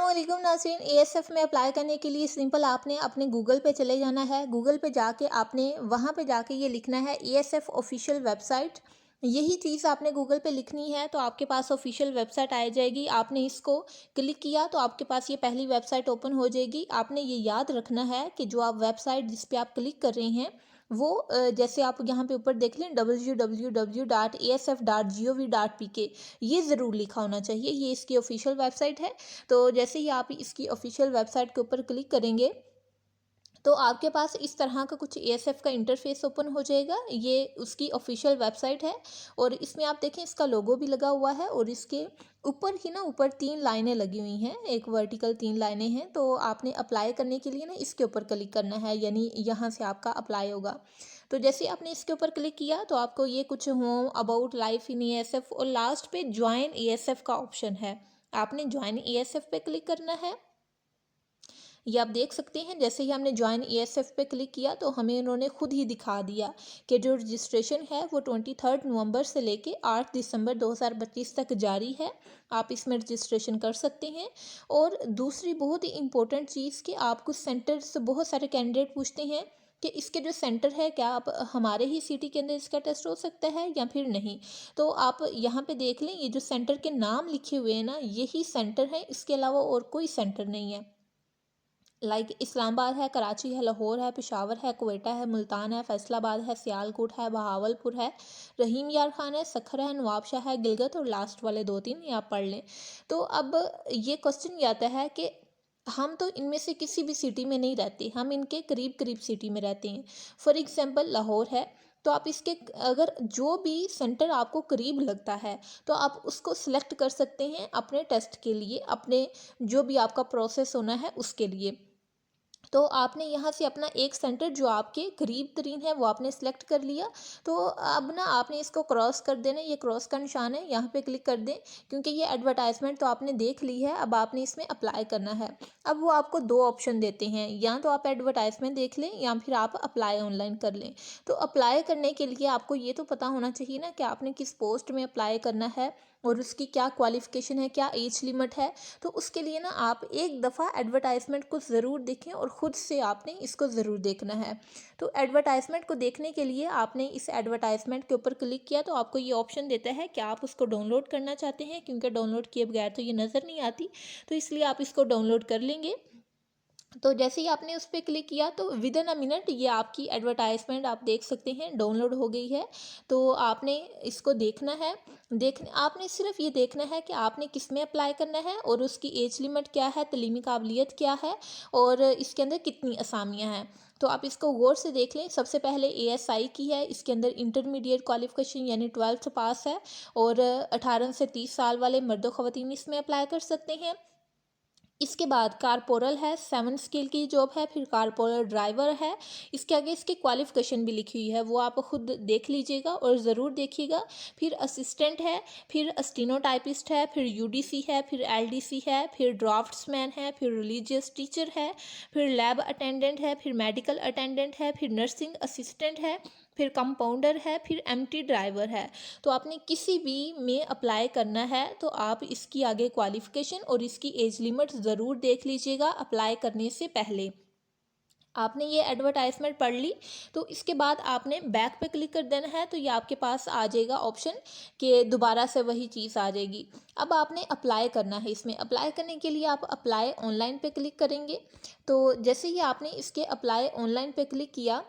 अस्सलामुअलैकुम नाज़रीन। एएसएफ में अप्लाई करने के लिए सिंपल आपने अपने गूगल पे चले जाना है। गूगल पे जाके आपने वहाँ पे जाके ये लिखना है एएसएफ ऑफिशियल वेबसाइट। यही चीज़ आपने गूगल पे लिखनी है तो आपके पास ऑफिशियल वेबसाइट आ जाएगी। आपने इसको क्लिक किया तो आपके पास ये पहली वेबसाइट ओपन हो जाएगी। आपने ये याद रखना है कि जो आप वेबसाइट जिस पे आप क्लिक कर रहे हैं वो जैसे आप यहाँ पे ऊपर देख लें www.asf.gov.pk, ये ज़रूर लिखा होना चाहिए। ये इसकी ऑफिशियल वेबसाइट है। तो जैसे ही आप इसकी ऑफिशियल वेबसाइट के ऊपर क्लिक करेंगे तो आपके पास इस तरह का कुछ एएसएफ का इंटरफेस ओपन हो जाएगा। ये उसकी ऑफिशियल वेबसाइट है और इसमें आप देखें इसका लोगो भी लगा हुआ है और इसके ऊपर ही ना ऊपर 3 लाइनें लगी हुई हैं, एक वर्टिकल 3 लाइनें हैं। तो आपने अप्लाई करने के लिए ना इसके ऊपर क्लिक करना है, यानी यहाँ से आपका अप्लाई होगा। तो जैसे ही आपने इसके ऊपर क्लिक किया तो आपको ये कुछ home about life in ASF और लास्ट पे ज्वाइन एएसएफ का ऑप्शन है। आपने ज्वाइन एएसएफ पे क्लिक करना है। ये आप देख सकते हैं जैसे ही हमने ज्वाइन एएसएफ पे क्लिक किया तो हमें इन्होंने खुद ही दिखा दिया कि जो रजिस्ट्रेशन है वो 23 नवंबर से लेके 8 दिसंबर 2025 तक जारी है। आप इसमें रजिस्ट्रेशन कर सकते हैं। और दूसरी बहुत ही इम्पोर्टेंट चीज़ कि आप कुछ सेंटर से बहुत सारे कैंडिडेट पूछते हैं कि इसके जो सेंटर है क्या आप हमारे ही सिटी के अंदर इसका टेस्ट हो सकता है या फिर नहीं। तो आप यहाँ पे देख लें ये जो सेंटर के नाम लिखे हुए हैं ना यही सेंटर है, इसके अलावा और कोई सेंटर नहीं है। लाइक इस्लामाबाद है, कराची है, लाहौर है, पेशावर है, क्वेटा है, मुल्तान है, फैसलाबाद है, सियालकोट है, बहावलपुर है, रहीम यार खान है, सखर है, नवाबशाह है, गिलगित और लास्ट वाले 2-3 ये आप पढ़ लें। तो अब ये क्वेश्चन ये आता है कि हम तो इनमें से किसी भी सिटी में नहीं रहते, हम इनके करीब करीब सिटी में रहते हैं। फॉर एग्जांपल लाहौर है तो आप इसके अगर जो भी सेंटर आपको करीब लगता है तो आप उसको सिलेक्ट कर सकते हैं अपने टेस्ट के लिए, अपने जो भी आपका प्रोसेस होना है उसके लिए। तो आपने यहाँ से अपना एक सेंटर जो आपके करीब तरीन है वो आपने सेलेक्ट कर लिया। तो अब ना आपने इसको क्रॉस कर देना, ये क्रॉस का निशान है यहाँ पे क्लिक कर दें क्योंकि ये एडवर्टाइजमेंट तो आपने देख ली है। अब आपने इसमें अप्लाई करना है। अब वो आपको दो ऑप्शन देते हैं, या तो आप एडवर्टाइजमेंट देख लें या फिर आप अप्लाई ऑनलाइन कर लें। तो अप्लाई करने के लिए आपको ये तो पता होना चाहिए ना कि आपने किस पोस्ट में अप्लाई करना है और उसकी क्या क्वालिफ़िकेशन है, क्या एज लिमिट है। तो उसके लिए ना आप एक दफ़ा एडवर्टाइजमेंट को ज़रूर देखें और ख़ुद से आपने इसको ज़रूर देखना है। तो एडवर्टाइजमेंट को देखने के लिए आपने इस एडवर्टाइजमेंट के ऊपर क्लिक किया तो आपको ये ऑप्शन देता है कि आप उसको डाउनलोड करना चाहते हैं, क्योंकि डाउनलोड किए बगैर तो ये नज़र नहीं आती। तो इसलिए आप इसको डाउनलोड कर लेंगे। तो जैसे ही आपने उस पर क्लिक किया तो विद इन अ मिनट ये आपकी एडवर्टाइजमेंट आप देख सकते हैं डाउनलोड हो गई है। तो आपने इसको देखना है। आपने सिर्फ ये देखना है कि आपने किस में अप्लाई करना है और उसकी एज लिमिट क्या है, तलीमी काबिलियत क्या है और इसके अंदर कितनी असामियाँ हैं। तो आप इसको गौर से देख लें। सबसे पहले एएसआई की है, इसके अंदर इंटरमीडिएट क्वालिफिकेशन यानी 12th पास है और 18 से 30 साल वाले मर्द ख़वातीन इसमें अप्लाई कर सकते हैं। इसके बाद कारपोरल है, 7 स्केल की जॉब है, फिर कारपोरल ड्राइवर है। इसके आगे इसकी क्वालिफ़िकेशन भी लिखी हुई है, वो आप खुद देख लीजिएगा और ज़रूर देखिएगा। फिर असिस्टेंट है, फिर स्टेनोटाइपिस्ट है, फिर यूडीसी है, फिर एलडीसी है, फिर ड्राफ्ट्समैन है, फिर रिलीजियस टीचर है, फिर लैब अटेंडेंट है, फिर मेडिकल अटेंडेंट है, फिर नर्सिंग असिस्टेंट है, फिर कंपाउंडर है, फिर एमटी ड्राइवर है। तो आपने किसी भी में अप्लाई करना है तो आप इसकी आगे क्वालिफ़िकेशन और इसकी एज लिमिट ज़रूर देख लीजिएगा अप्लाई करने से पहले। आपने ये एडवर्टाइजमेंट पढ़ ली तो इसके बाद आपने बैक पे क्लिक कर देना है तो ये आपके पास आ जाएगा ऑप्शन कि दोबारा से वही चीज़ आ जाएगी। अब आपने अप्लाई करना है। इसमें अप्लाई करने के लिए आप अप्लाई ऑनलाइन पे क्लिक करेंगे। तो जैसे ही आपने इसके अप्लाई ऑनलाइन पे क्लिक किया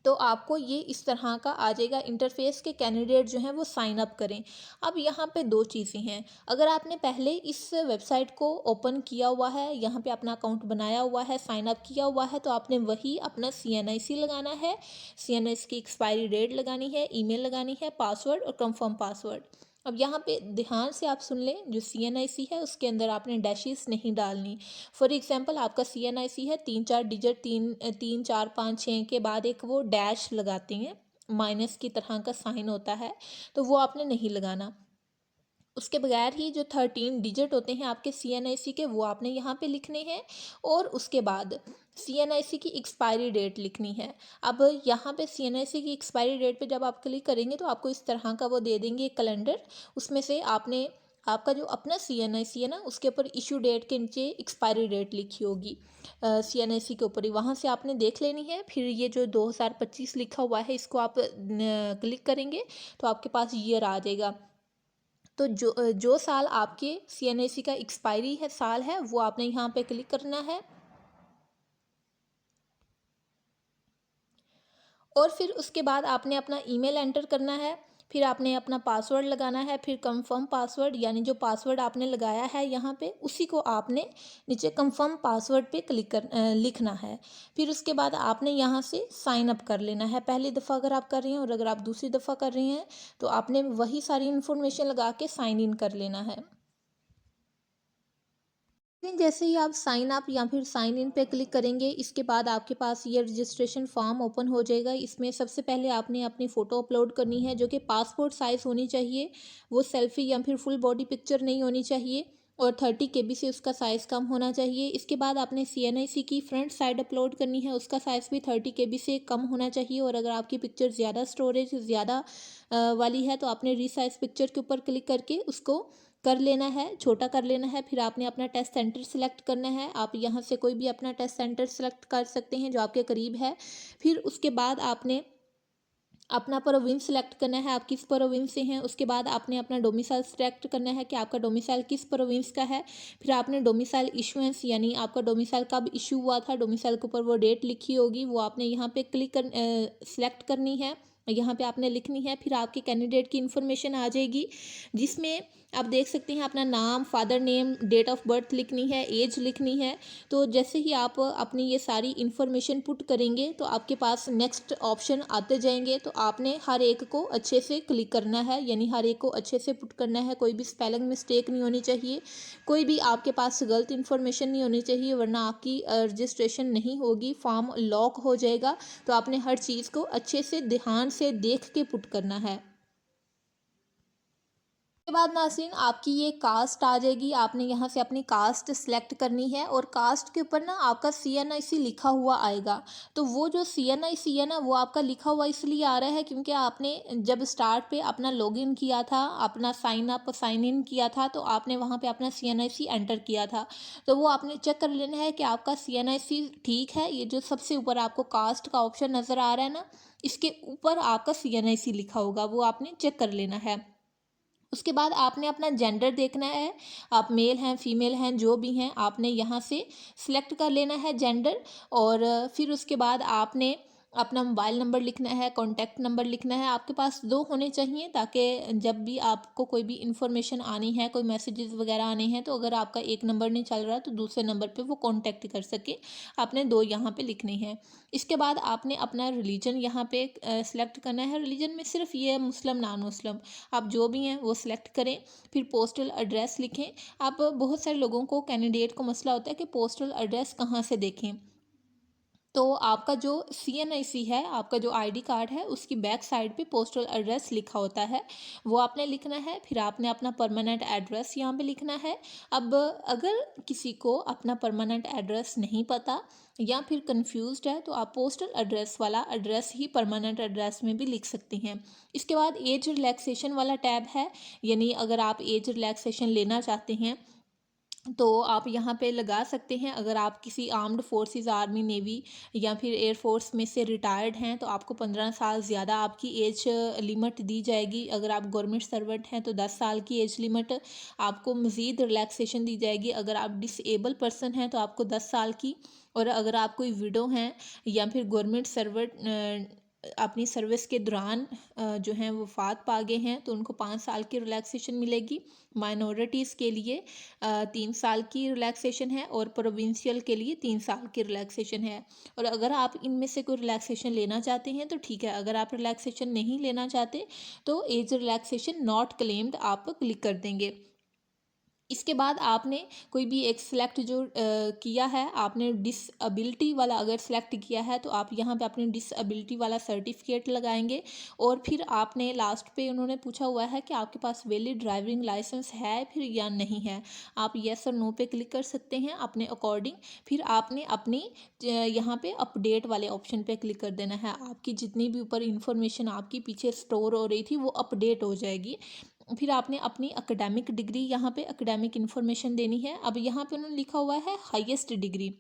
तो आपको ये इस तरह का आ जाएगा इंटरफेस के कैंडिडेट जो हैं वो साइन अप करें। अब यहाँ पे दो चीज़ें हैं। अगर आपने पहले इस वेबसाइट को ओपन किया हुआ है, यहाँ पे अपना अकाउंट बनाया हुआ है, साइन अप किया हुआ है, तो आपने वही अपना CNIC लगाना है, CNIC की एक्सपायरी डेट लगानी है, ईमेल लगानी है, पासवर्ड और कंफर्म पासवर्ड। अब यहाँ पे ध्यान से आप सुन लें, जो CNIC है उसके अंदर आपने डैशेस नहीं डालनी। फॉर एग्जांपल आपका CNIC है 3-4 डिजिट, 3-4-5-6 के बाद एक वो डैश लगाते हैं, माइनस की तरह का साइन होता है, तो वो आपने नहीं लगाना। उसके बगैर ही जो 13 डिजिट होते हैं आपके CNIC के वो आपने यहाँ पे लिखने हैं और उसके बाद CNIC की एक्सपायरी डेट लिखनी है। अब यहाँ पे CNIC की एक्सपायरी डेट पे जब आप क्लिक करेंगे तो आपको इस तरह का वो दे देंगे एक कैलेंडर। उसमें से आपने आपका जो अपना CNIC है ना, उसके ऊपर इशू डेट के नीचे एक्सपायरी डेट लिखी होगी CNIC के ऊपर ही, वहाँ से आपने देख लेनी है। फिर ये जो 2025 लिखा हुआ है, इसको आप क्लिक करेंगे तो आपके पास ईयर आ जाएगा। तो जो साल आपके CNIC का एक्सपायरी है साल है, वो आपने यहाँ पे क्लिक करना है। और फिर उसके बाद आपने अपना ईमेल एंटर करना है, फिर आपने अपना पासवर्ड लगाना है, फिर कंफर्म पासवर्ड, यानी जो पासवर्ड आपने लगाया है यहाँ पे, उसी को आपने नीचे कंफर्म पासवर्ड पे लिखना है। फिर उसके बाद आपने यहाँ से साइन अप कर लेना है, पहली दफ़ा अगर आप कर रहे हैं, और अगर आप दूसरी दफ़ा कर रहे हैं तो आपने वही सारी इन्फॉर्मेशन लगा के साइन इन कर लेना है। लेकिन जैसे ही आप साइन अप या फिर साइन इन पे क्लिक करेंगे, इसके बाद आपके पास ये रजिस्ट्रेशन फॉर्म ओपन हो जाएगा। इसमें सबसे पहले आपने अपनी फ़ोटो अपलोड करनी है, जो कि पासपोर्ट साइज़ होनी चाहिए। वो सेल्फ़ी या फिर फुल बॉडी पिक्चर नहीं होनी चाहिए, और 30 KB से उसका साइज़ कम होना चाहिए। इसके बाद आपने CNIC की फ्रंट साइड अपलोड करनी है, उसका साइज़ भी 30 KB से कम होना चाहिए। और अगर आपकी पिक्चर ज़्यादा स्टोरेज ज़्यादा वाली है, तो आपने रीसाइज पिक्चर के ऊपर क्लिक करके उसको कर लेना है, छोटा कर लेना है। फिर आपने अपना टेस्ट सेंटर सेलेक्ट करना है, आप यहाँ से कोई भी अपना टेस्ट सेंटर सेलेक्ट कर सकते हैं जो आपके करीब है। फिर उसके बाद आपने अपना प्रोविंस सेलेक्ट करना है, आप किस प्रोविंस से हैं। उसके बाद आपने अपना डोमिसाइल सेलेक्ट करना है कि आपका डोमिसाइल किस प्रोविंस का है। फिर आपने डोमिसाइल इशुएंस, यानी आपका डोमिसाइल कब इशू हुआ था, डोमिसाइल के ऊपर वो डेट लिखी होगी, वो आपने यहाँ पे सेलेक्ट करनी है, यहाँ पे आपने लिखनी है। फिर आपके कैंडिडेट की इन्फॉर्मेशन आ जाएगी, जिसमें आप देख सकते हैं अपना नाम, father name, date of birth लिखनी है, एज लिखनी है। तो जैसे ही आप अपनी ये सारी इन्फॉर्मेशन पुट करेंगे, तो आपके पास नेक्स्ट ऑप्शन आते जाएंगे। तो आपने हर एक को अच्छे से क्लिक करना है, यानी हर एक को अच्छे से पुट करना है, कोई भी स्पेलिंग मिस्टेक नहीं होनी चाहिए, कोई भी आपके पास गलत इन्फॉर्मेशन नहीं होनी चाहिए, वरना आपकी रजिस्ट्रेशन नहीं होगी, फॉर्म लॉक हो जाएगा। तो आपने हर चीज़ को अच्छे से ध्यान से देख के पुट करना है। उसके बाद नाज़रीन, आपकी ये कास्ट आ जाएगी, आपने यहाँ से अपनी कास्ट सेलेक्ट करनी है, और कास्ट के ऊपर ना आपका CNIC लिखा हुआ आएगा। तो वो जो CNIC है ना, वो आपका लिखा हुआ इसलिए आ रहा है क्योंकि आपने जब स्टार्ट पे अपना लॉगिन किया था, अपना साइन अप साइन इन किया था, तो आपने वहाँ पे अपना CNIC एंटर किया था। तो वो आपने चेक कर लेना है कि आपका CNIC ठीक है। ये जो सबसे ऊपर आपको कास्ट का ऑप्शन नज़र आ रहा है ना, इसके ऊपर आपका CNIC लिखा होगा, वो आपने चेक कर लेना है। उसके बाद आपने अपना जेंडर देखना है, आप मेल हैं फीमेल हैं जो भी हैं, आपने यहाँ से सिलेक्ट कर लेना है जेंडर। और फिर उसके बाद आपने अपना मोबाइल नंबर लिखना है, कॉन्टैक्ट नंबर लिखना है। आपके पास 2 होने चाहिए, ताकि जब भी आपको कोई भी इन्फॉर्मेशन आनी है, कोई मैसेजेस वगैरह आने हैं, तो अगर आपका एक नंबर नहीं चल रहा तो दूसरे नंबर पे वो कॉन्टैक्ट कर सके। आपने 2 यहाँ पे लिखने हैं। इसके बाद आपने अपना रिलीजन यहाँ पे सेलेक्ट करना है। रिलीजन में सिर्फ ये है मुस्लिम नॉन मुस्लिम, आप जो भी हैं वो सिलेक्ट करें। फिर पोस्टल एड्रेस लिखें। आप बहुत सारे लोगों को, कैंडिडेट को मसला होता है कि पोस्टल एड्रेस कहाँ से देखें। तो आपका जो CNIC है, आपका जो ID कार्ड है, उसकी बैक साइड पे पोस्टल एड्रेस लिखा होता है, वो आपने लिखना है। फिर आपने अपना परमानेंट एड्रेस यहाँ पे लिखना है। अब अगर किसी को अपना परमानेंट एड्रेस नहीं पता या फिर कंफ्यूज्ड है, तो आप पोस्टल एड्रेस वाला एड्रेस ही परमानेंट एड्रेस में भी लिख सकते हैं। इसके बाद एज रिलैक्सेशन वाला टैब है, यानी अगर आप एज रिलैक्सेशन लेना चाहते हैं तो आप यहाँ पे लगा सकते हैं। अगर आप किसी आर्म्ड फोर्सेस, आर्मी, नेवी या फिर एयरफोर्स में से रिटायर्ड हैं, तो आपको 15 साल ज़्यादा आपकी एज लिमिट दी जाएगी। अगर आप गवर्नमेंट सर्वेंट हैं तो 10 साल की एज लिमिट आपको मज़ीद रिलैक्सेशन दी जाएगी। अगर आप डिसेबल पर्सन हैं तो आपको 10 साल की, और अगर आप कोई विडो हैं या फिर गवर्नमेंट सर्वेंट अपनी सर्विस के दौरान जो हैं वफात पा गए हैं, तो उनको 5 साल की रिलैक्सेशन मिलेगी। माइनॉरिटीज़ के लिए 3 साल की रिलैक्सेशन है, और प्रोविंशियल के लिए 3 साल की रिलैक्सेशन है। और अगर आप इनमें से कोई रिलैक्सेशन लेना चाहते हैं तो ठीक है, अगर आप रिलैक्सेशन नहीं लेना चाहते तो एज रिलैक्सेशन नॉट क्लेम्ड आप क्लिक कर देंगे। इसके बाद आपने कोई भी एक सिलेक्ट जो किया है, आपने डिसएबिलिटी वाला अगर सिलेक्ट किया है, तो आप यहाँ पे अपनी डिसएबिलिटी वाला सर्टिफिकेट लगाएंगे। और फिर आपने लास्ट पे उन्होंने पूछा हुआ है कि आपके पास वैलिड ड्राइविंग लाइसेंस है फिर या नहीं है। आप येस और नो पे क्लिक कर सकते हैं अपने अकॉर्डिंग। फिर आपने अपनी यहाँ पे अपडेट वाले ऑप्शन पे क्लिक कर देना है। आपकी जितनी भी ऊपर इंफॉर्मेशन आपकी पीछे स्टोर हो रही थी वो अपडेट हो जाएगी। फिर आपने अपनी एकेडमिक डिग्री यहाँ पे एकेडमिक इन्फॉर्मेशन देनी है। अब यहाँ पे उन्होंने लिखा हुआ है हाईएस्ट डिग्री,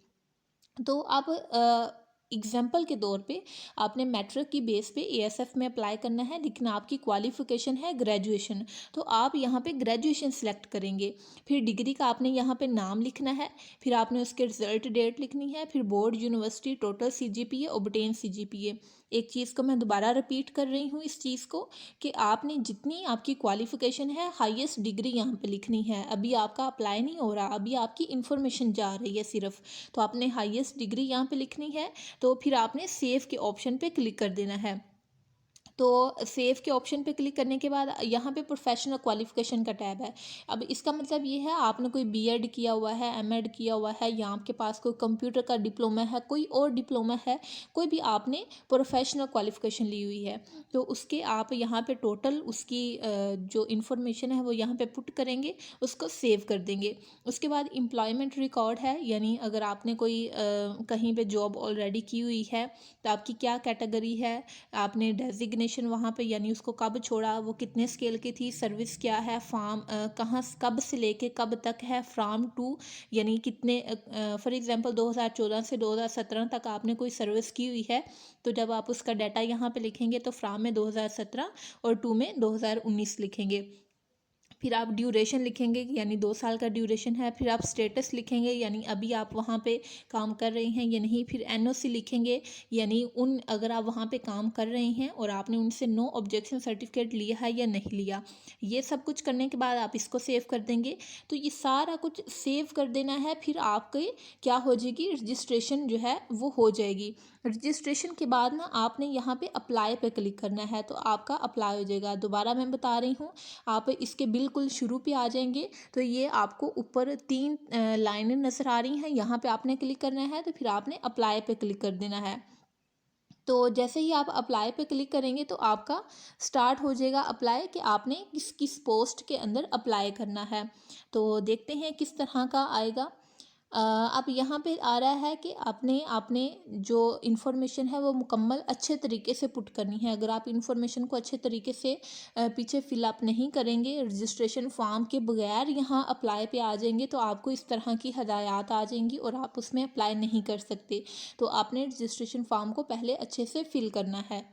तो आप एग्जाम्पल के तौर पे आपने मैट्रिक की बेस पे एएसएफ में अप्लाई करना है, लेकिन आपकी क्वालिफ़िकेशन है ग्रेजुएशन, तो आप यहाँ पे ग्रेजुएशन सेलेक्ट करेंगे। फिर डिग्री का आपने यहाँ पे नाम लिखना है, फिर आपने उसके रिजल्ट डेट लिखनी है, फिर board, university, total CGPA, obtain CGPA. एक चीज़ को मैं दोबारा रिपीट कर रही हूँ इस चीज़ को, कि आपने जितनी आपकी क्वालिफ़िकेशन है हाईएस्ट डिग्री यहाँ पे लिखनी है। अभी आपका अप्लाई नहीं हो रहा, अभी आपकी इन्फॉर्मेशन जा रही है सिर्फ, तो आपने हाईएस्ट डिग्री यहाँ पे लिखनी है। तो फिर आपने सेव के ऑप्शन पे क्लिक कर देना है। तो सेव के ऑप्शन पे क्लिक करने के बाद यहाँ पे प्रोफेशनल क्वालिफिकेशन का टैब है। अब इसका मतलब ये है, आपने कोई बीएड किया हुआ है, एमएड किया हुआ है, या आपके पास कोई कंप्यूटर का डिप्लोमा है, कोई और डिप्लोमा है, कोई भी आपने प्रोफेशनल क्वालिफिकेशन ली हुई है, तो उसके आप यहाँ पे टोटल उसकी जो इन्फॉर्मेशन है वो यहाँ पे पुट करेंगे, उसको सेव कर देंगे। उसके बाद एम्प्लॉयमेंट रिकॉर्ड है, यानी अगर आपने कोई कहीं पे जॉब ऑलरेडी की हुई है तो आपकी क्या कैटेगरी है, आपने डेजिग्नेशन वहाँ पे यानी उसको कब छोड़ा, वो कितने स्केल की थी, सर्विस क्या है, फार्म कहाँ कब से लेके कब तक है, फ्राम टू यानी कितने, फॉर एग्जांपल 2014 से 2017 तक आपने कोई सर्विस की हुई है, तो जब आप उसका डाटा यहाँ पे लिखेंगे तो फ्राम में 2017 और टू में 2019 लिखेंगे। फिर आप ड्यूरेशन लिखेंगे, यानी 2 साल का ड्यूरेशन है। फिर आप स्टेटस लिखेंगे, यानी अभी आप वहाँ पे काम कर रहे हैं या नहीं। फिर एनओसी लिखेंगे, यानी अगर आप वहाँ पे काम कर रहे हैं और आपने उनसे नो ऑब्जेक्शन सर्टिफिकेट लिया है या नहीं लिया। ये सब कुछ करने के बाद आप इसको सेव कर देंगे। तो ये सारा कुछ सेव कर देना है। फिर आपके क्या हो जाएगी, रजिस्ट्रेशन जो है वो हो जाएगी। रजिस्ट्रेशन के बाद ना आपने यहाँ पे अप्लाई पे क्लिक करना है, तो आपका अप्लाई हो जाएगा। दोबारा मैं बता रही हूँ, आप इसके बिल्कुल शुरू पे आ जाएंगे तो ये आपको ऊपर 3 लाइनें नज़र आ रही हैं, यहाँ पे आपने क्लिक करना है, तो फिर आपने अप्लाई पे क्लिक कर देना है। तो जैसे ही आप अप्लाई पे क्लिक करेंगे तो आपका स्टार्ट हो जाएगा अप्लाई, कि आपने किस किस पोस्ट के अंदर अप्लाई करना है। तो देखते हैं किस तरह का आएगा। अब यहाँ पे आ रहा है कि आपने आपने जो इन्फॉर्मेशन है वो मुकम्मल अच्छे तरीके से पुट करनी है। अगर आप इन्फॉर्मेशन को अच्छे तरीके से पीछे फिलअप नहीं करेंगे, रजिस्ट्रेशन फॉर्म के बगैर यहाँ अप्लाई पे आ जाएंगे, तो आपको इस तरह की हदायत आ जाएंगी और आप उसमें अप्लाई नहीं कर सकते। तो आपने रजिस्ट्रेशन फॉर्म को पहले अच्छे से फिल करना है।